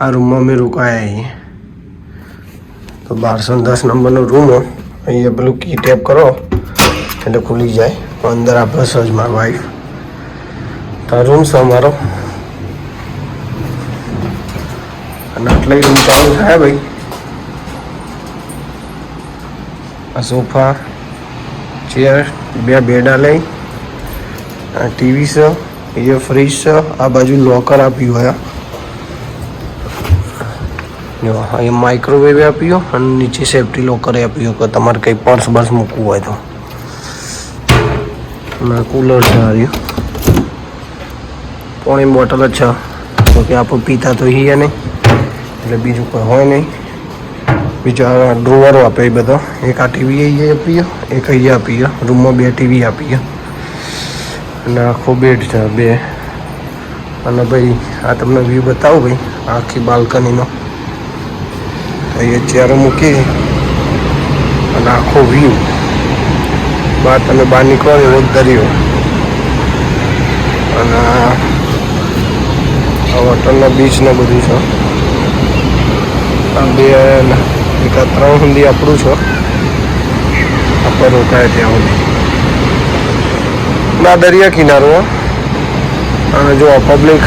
આ રૂમમાં અમે રોકાયા છીએ તો 1210 નંબરનો રૂમ અહીંયા પેલું કી ટેપ કરો એટલે ખુલી જાય અંદર આપણે સજ માર વાઈફ તો આ રૂમ છે અમારો અને આટલા રૂમ ચાલુ થાય ભાઈ આ સોફા ચેર બે બેડા લઈ આ ટીવી છે એ ફ્રીજ છે આ બાજુ લોકર આપ્યું હોય જો અહીંયા માઇક્રોવેવ આપ્યો અને નીચે સેફ્ટી લોકર આપ્યું કે તમારે કંઈ પર્સ બર્સ મૂકવું હોય તો અને કુલર છે આવ્યું પાણી બોટલ જ છે તો કે આપણે પીતા તો હીએ નહીં એટલે બીજું કોઈ હોય નહીં બીજા ડ્રોવરો આપે એ બધા એક આ ટીવી અહીંયા આપીએ એક અહીંયા આપીએ રૂમમાં 2 ટીવી આપીએ અને આખો બેડ છે 2 અને ભાઈ આ તમને વ્યૂ બતાવું ભાઈ આખી બાલ્કનીનો અહીંયા ચેર મૂકી અને આખો વ્યૂ બહાર તમે બહાર નીકળો એવો દરિયો અને આ હોટલનો બીચ ને બધું છે આ 2 એક 3 સુધી આપણું છે આપણે રોકાય ત્યાં સુધી ના દરિયા કિનારો અને જો પબ્લિક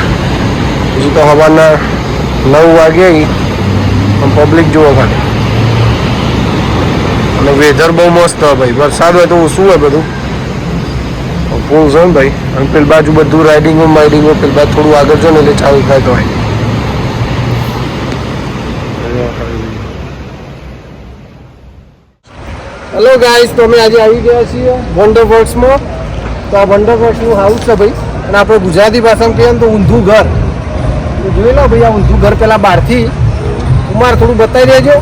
હજુ તો સવારના 9 વાગે પબ્લિક જુઓ ખાલી અને વેધર બહુ મસ્ત હોય ભાઈ વરસાદ હોય તો શું હોય બધું ફૂલ છે ને ભાઈ અને પેલી બાજુ બધું રાઇડિંગો પેલી બાજુ થોડું આગળ જો ને એટલે ચાલુ થાય તો હેલો ગાઈસ તો અમે આજે આવી ગયા છીએ વન્ડરવર્લ્ડ્સમાં તો આ વન્ડરવર્લ્ડ્સનું હાઉસ છે ભાઈ અને આપણે ગુજરાતી ભાષામાં કહીએ તો ઊંધું ઘર તો જોઈ લો ભાઈ આ ઊંધું ઘર પેલા બહારથી કુમાર થોડું બતાવી દેજો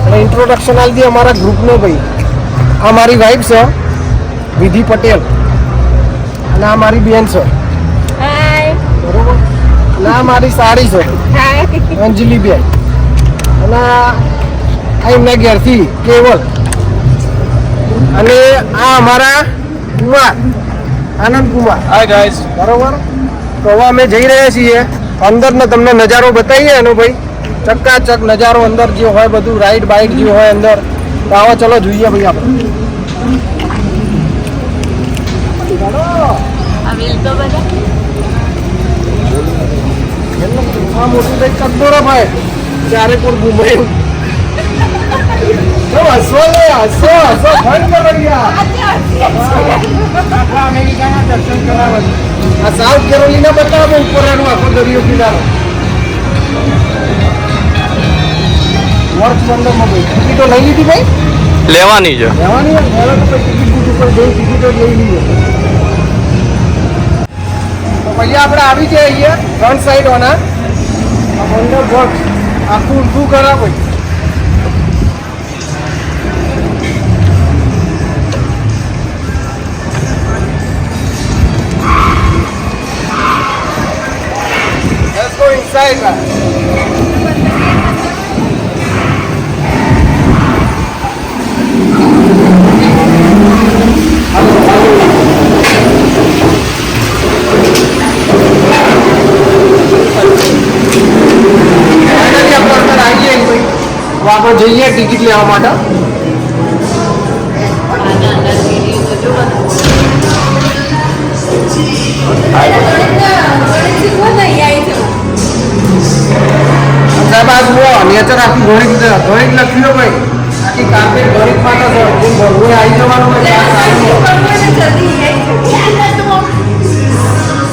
અને ઇન્ટ્રોડક્શન આલી દી અમારા ગ્રુપનો ભાઈ આ મારી વાઈફ છે વિધિ પટેલ અને આ મારી બેન છે બરોબર અને આ મારી સાડી છે અંજલિ બેન અને આ એમના ઘેરથી કેવલ અને આ અમારા કુમાર આનંદ કુમાર હાય ગાઈસ બરોબર તો હવે અમે જઈ રહ્યા છીએ અંદરનો તમને નજારો બતાવીએ એનો ભાઈ ચકાચક નજારો અંદર જે હોય બધું રાઈડ બાઈડ જે હોય અંદર તો આવો ચલો જોઈએ ભાઈ આપણે મોટું કંઈક કરતો રે ભાઈ ત્યારે કોઈ ઘૂમે હસો બંધ અમેરિકાના દર્શન કરાવવા આ સાઉથ કેરોલિના બતાવો ઉપર આખો દરિયો કિનારો વર્ષ બંધમાં ભાઈ ટિકિટો લઈ લીધી ભાઈ લેવાની છે ટિકિટ બુક ઉપર જઈ ટિકિટો લઈ લીધી તો પછી આપણે આવી જાય અહીંયા ફ્રન્ટ સાઈડ ઓના વન્ડર વર્લ્ડ આખું ઊંધું કરા ભાઈ Let's go inside, man. આપણે જઈએ ટિકિટ લેવા માટે સાહેબ આ જુઓ નેચર આખી ગણિત લખ્યું ભાઈ આખી કાર્પેટ ગણિત માટે છે ભરવું આવી જવાનું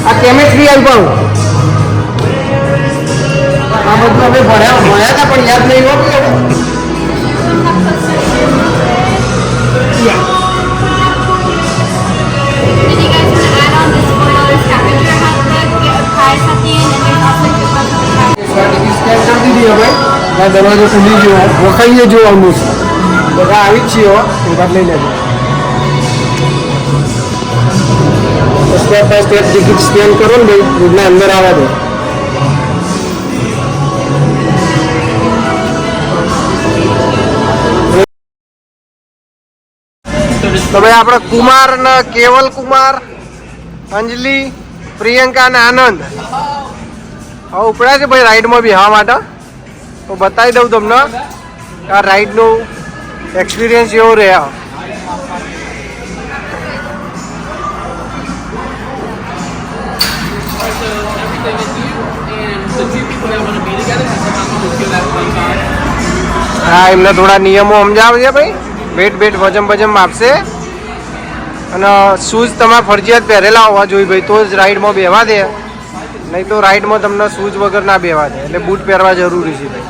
આ કેમેસ્ટ્રી આવી પણ આ બધું અમે ભણ્યા હતા પણ યાદ નહીં હોતું દરવાજો ખુલી ગયો વખાઈએ જોવાનું છે બધા આવી જ છીએ એકાદ લઈ લેજો step by step ticket scan કરો ને ભાઈ એટલે અંદર આવવા દો તો ભાઈ આપણે કુમાર ને કેવલ કુમાર અંજલિ, પ્રિયંકા અને આનંદ હવે ઉપડ્યા છે ભાઈ રાઈડમાં બેહવા માટે. તો બતાવી દઉં તમને આ રાઈડનું એક્સપિરિયન્સ એવો રહ્યા. હા, એમને થોડા નિયમો સમજાવજે ભાઈ. વેટ વજન માપશે અને શૂઝ તમારે ફરજિયાત પહેરેલા હોવા જોઈએ ભાઈ, તો જ રાઈડમાં બેવા દે. નહીં તો રાઈડમાં તમને શૂઝ વગર ના બેવા દે. એટલે બૂટ પહેરવા જરૂરી છે ભાઈ.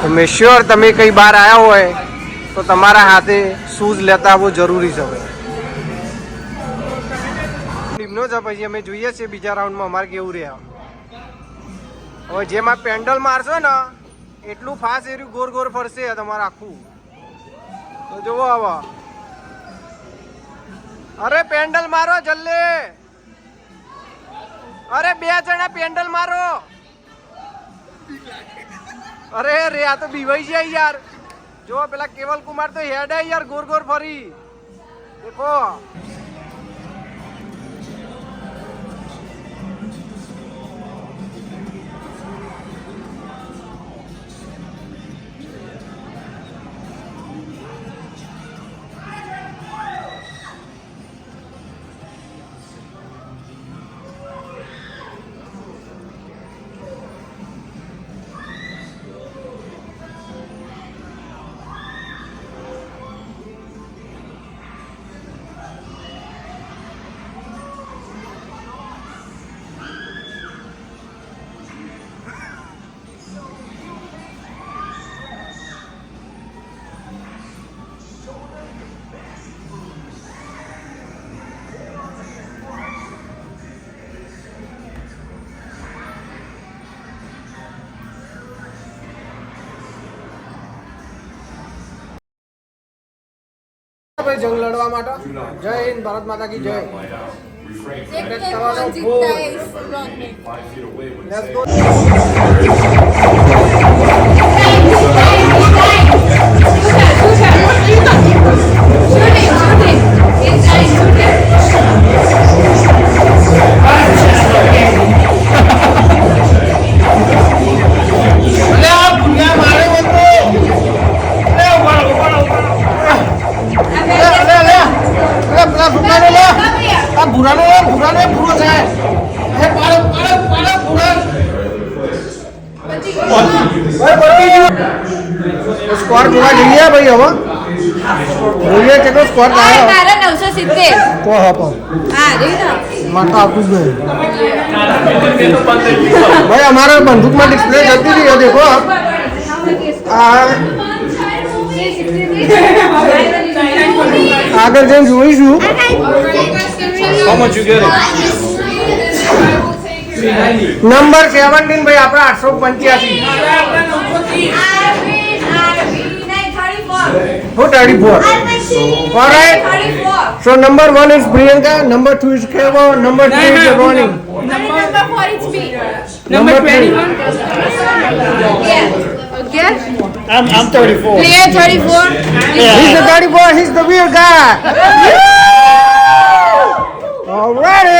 તો મેક શ્યોર તમે કંઈ બહાર આવ્યા હોય તો તમારા હાથે શૂઝ લેતા આવવું જરૂરી છે ભાઈ. ટીમનો છે પછી અમે જોઈએ છીએ બીજા રાઉન્ડમાં અમારે કેવું રહ્યા. હવે જેમાં પેન્ડલ મારશો ને એટલું ફાસ્ટ એર્યું ગોર ફરશે તમારે આખું. તો જુઓ હવે. અરે પેન્ડલ મારો જલ્દી. અરે 2 જણા પેન્ડલ મારો. અરે રે આ તો બીવાઈ જાય યાર. જો પેલા કેવલ કુમાર તો હેડ યાર ગોર ફરી. દેખો ભાઈ જંગ લડવા માટે. જય હિન્દ, ભારત માતા કી જય. સ્કોર જોવા જઈએ ભાઈ. હવે જોઈએ કેટલો સ્કોર આવ્યો. 970. તો હા પણ માથા આપું જ નહીં ભાઈ. અમારા બંદૂકમાં ડિસ્પ્લે જતી રહી. દેખો આગળ જઈને જોઈશું. નંબર 17 ભાઈ આપણા 885. Who 34? Alright. So number 1 is Priyanka, number 2 is Kevo, number 3 is Ronnie. Number 4 is me. Number 21. Okay. I'm 34. Player 34. He's the 34, he's the weird guy. Alrighty.